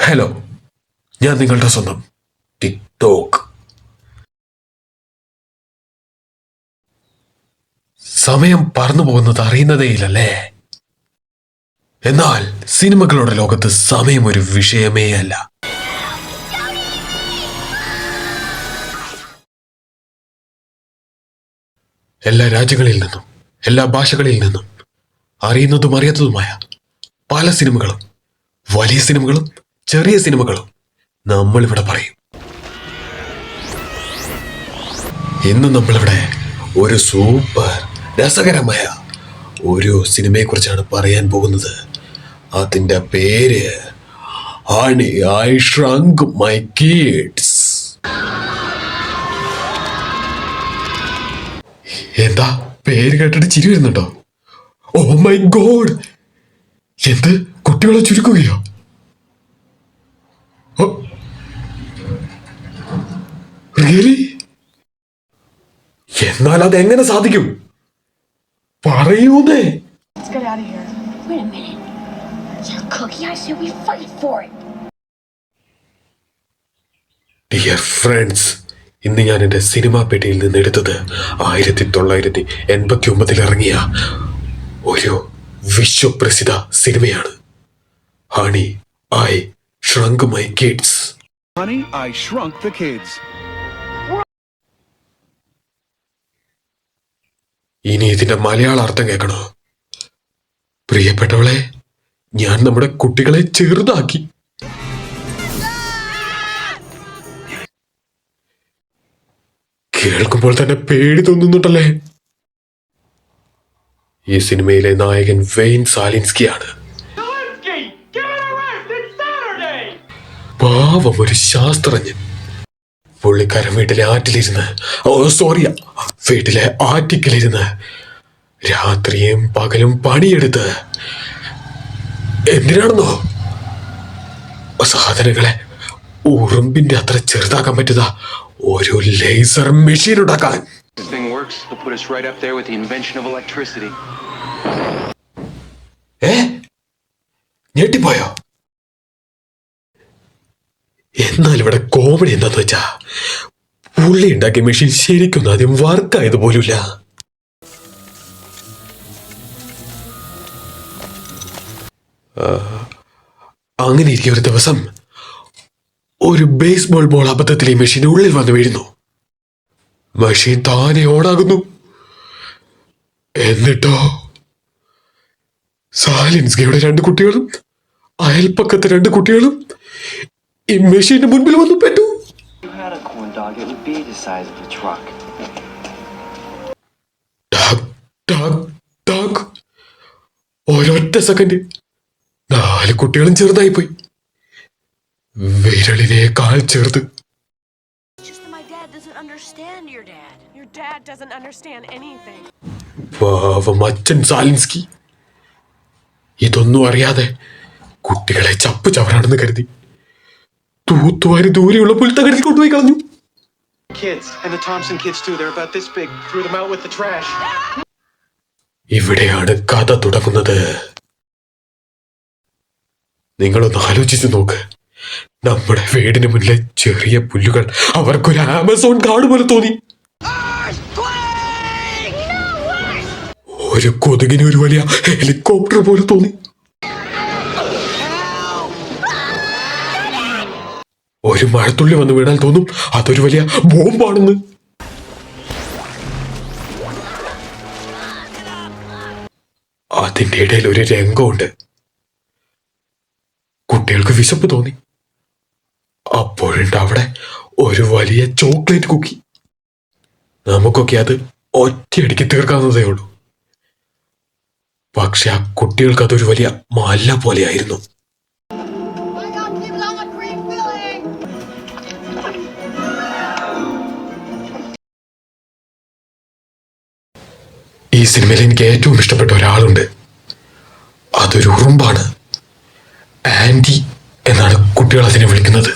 Hello, ഞാൻ നിങ്ങളുടെ സ്വന്തം ടിക്ടോക്ക്. സമയം പറന്നു പോകുന്നത് അറിയുന്നതേയില്ലല്ലേ. എന്നാൽ സിനിമകളുടെ ലോകത്ത് സമയം ഒരു വിഷയമേ അല്ല. എല്ലാ രാജ്യങ്ങളിൽ നിന്നും എല്ലാ ഭാഷകളിൽ നിന്നും അറിയുന്നതും അറിയാത്തതുമായ പല സിനിമകളും, വലിയ സിനിമകളും ചെറിയ സിനിമകളും നമ്മളിവിടെ പറയും. ഇന്ന് നമ്മളിവിടെ ഒരു സൂപ്പർ രസകരമായ ഒരു സിനിമയെക്കുറിച്ചാണ് പറയാൻ പോകുന്നത്. അതിൻ്റെ പേര് honey I shrunk my kids. എന്താ പേര് കേട്ടിട്ട് ചിരി വരുന്നുണ്ടോ? ഓ മൈ ഗോഡ്, എന്ത് കുട്ടികളെ ചുരുക്കുകയോ? റിയലി? എന്നാൽ അതെങ്ങനെ സാധിക്കും? പറയൂന്നേ. ഡിയർ ഫ്രണ്ട്സ്, ഇന്ന് ഞാൻ എൻ്റെ സിനിമാ പെട്ടിയിൽ നിന്ന് എടുത്തത് 1989 ഇറങ്ങിയ ഒരു വിശ്വപ്രസിദ്ധ സിനിമയാണ് honey I shrunk my kids. Honey, I Shrunk the Kids. ഇനി ഇതിന്റെ മലയാള അർത്ഥം കേൾക്കണോ? പ്രിയപ്പെട്ടവളെ, ഞാൻ നമ്മുടെ കുട്ടികളെ ചെറുതാക്കി. കേൾക്കുമ്പോൾ തന്നെ പേടി തോന്നുന്നുണ്ടല്ലേ. ഈ സിനിമയിലെ നായകൻ വെയിൻ സാലിൻസ്കിയാണ്. പാവം ഒരു ശാസ്ത്രജ്ഞൻ. പുള്ളിക്കാരൻ വീട്ടിലെ ആറ്റിക്കിലിരുന്ന് രാത്രിയും പകലും പണിയെടുത്ത് എന്തിനാണെന്നോ സാധനങ്ങളെ ഉറുമ്പിന്റെ അത്ര ചെറുതാക്കാൻ പറ്റുന്ന ഒരു ലേസർ മെഷീൻ ഉണ്ടാക്കാൻ. ഞെട്ടിപ്പോയോ? എന്നാൽ ഇവിടെ കോമഡി എന്താന്ന് വെച്ചാ, പുള്ളി ഉണ്ടാക്കിയ മെഷീൻ ശരിക്കും ആദ്യം വർക്കായത് പോലുമില്ല. അങ്ങനെ ഇരിക്കെ ഒരു ദിവസം ഒരു ബേസ്ബോൾ ബോൾ അബദ്ധത്തിൽ ഈ മെഷീൻ ഉള്ളിൽ വന്ന് വീഴുന്നു. മെഷീൻ താനെ ഓണാകുന്നു. എന്നിട്ടോ സാലിൻസ്കിയുടെ 2 കുട്ടികളും അയൽപ്പക്കത്തെ 2 കുട്ടികളും ഈ മെഷീന്റെ മുൻപിൽ വന്നു പെട്ടു. ഒരൊറ്റ സെക്കൻഡ് 4 കുട്ടികളും ചെറുതായി പോയി, വിരളിനേക്കാൾ ചെറുത്. പാവം അച്ഛൻ സാലിൻസ്കി ഇതൊന്നും അറിയാതെ കുട്ടികളെ ചപ്പു ചവറാണെന്ന് കരുതി തൂത്തുവാരി ദൂരെയുള്ള പുൽത്തകടിൽ കൊണ്ടുപോയി കളഞ്ഞു. ഇവിടെയാണ് കഥ തുടങ്ങുന്നത്. നിങ്ങളൊന്ന് ആലോചിച്ച് നോക്ക്. നമ്മുടെ വീടിന് മുന്നിലെ ചെറിയ പുല്ലുകൾ അവർക്കൊരു ആമസോൺ കാട് പോലെ തോന്നി. ഒരു കൊതുകിന് ഒരു വലിയ ഹെലികോപ്റ്റർ പോലെ തോന്നി. ഒരു മഴത്തുള്ളി വന്ന് വീണാൽ തോന്നും അതൊരു വലിയ ബോംബാണെന്ന്. അതിന്റെ ഇടയിൽ ഒരു രംഗമുണ്ട്. കുട്ടികൾക്ക് വിശപ്പ് തോന്നി. അപ്പോഴുണ്ട് അവിടെ ഒരു വലിയ ചോക്ലേറ്റ് കുക്കി. നമുക്കൊക്കെ അത് ഒറ്റയടിക്ക് തീർക്കാവുന്നതേ ഉള്ളൂ. പക്ഷെ ആ കുട്ടികൾക്ക് അതൊരു വലിയ മല പോലെയായിരുന്നു. ഈ സിനിമയിൽ എനിക്ക് ഏറ്റവും ഇഷ്ടപ്പെട്ട ഒരാളുണ്ട്. അതൊരു ഉറുമ്പാണ്. ആൻഡി എന്നാണ് കുട്ടികൾ അതിനെ വിളിക്കുന്നത്.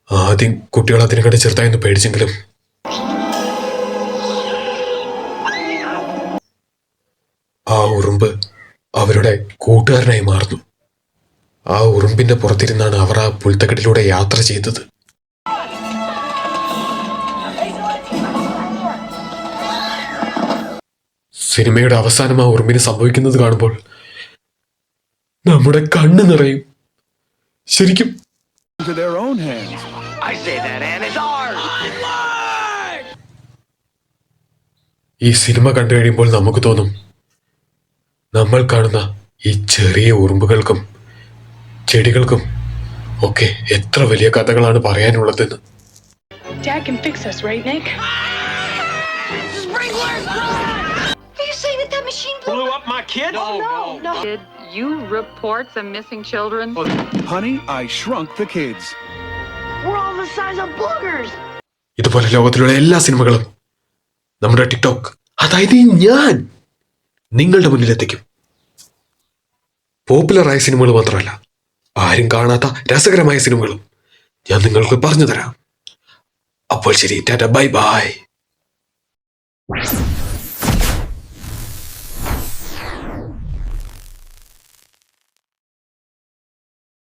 ആദ്യം കുട്ടികൾ അതിനെ കണ്ട് ചെറുതായെന്ന് പേടിച്ചെങ്കിലും ആ ഉറുമ്പ് അവരുടെ കൂട്ടുകാരനായി മാറുന്നു. ആ ഉറുമ്പിന്റെ പുറത്തിരുന്നാണ് അവർ ആ പുൽത്തകടിലൂടെ യാത്ര ചെയ്തത്. സിനിമയുടെ അവസാനം ആ ഉറുമ്പിന് സംഭവിക്കുന്നത് കാണുമ്പോൾ നമ്മുടെ കണ്ണ് നിറയും. ശരിക്കും Into their own hands. I say that and it's ours. ഈ സിനിമ കണ്ടു കഴിയുമ്പോൾ നമുക്ക് തോന്നും, നമ്മൾ കാണുന്ന ഈ ചെറിയ ഉറുമ്പുകൾക്കും ചെടികൾക്കും ഒക്കെ എത്ര വലിയ കഥകളാണ് പറയാനുള്ളതെന്ന്. Dad can fix us, right, Nick? Sprinklers! Are you saying that machine blew Blew up my kid? No. Did you report some missing children? Honey, I Shrunk the Kids. We're all the size of boogers. ഇതുപോലെ ലോകത്തിലുള്ള എല്ലാ സിനിമകളും നമ്മുടെ TikTok, അതായത് ഞാൻ നിങ്ങളുടെ മുന്നിലെത്തിക്കും. പോപ്പുലറായ സിനിമകൾ മാത്രമല്ല, ആരും കാണാത്ത രസകരമായ സിനിമകളും ഞാൻ നിങ്ങൾക്ക് പറഞ്ഞു തരാം. അപ്പോൾ ശരി, ടാറ്റ, ബൈ ബൈ.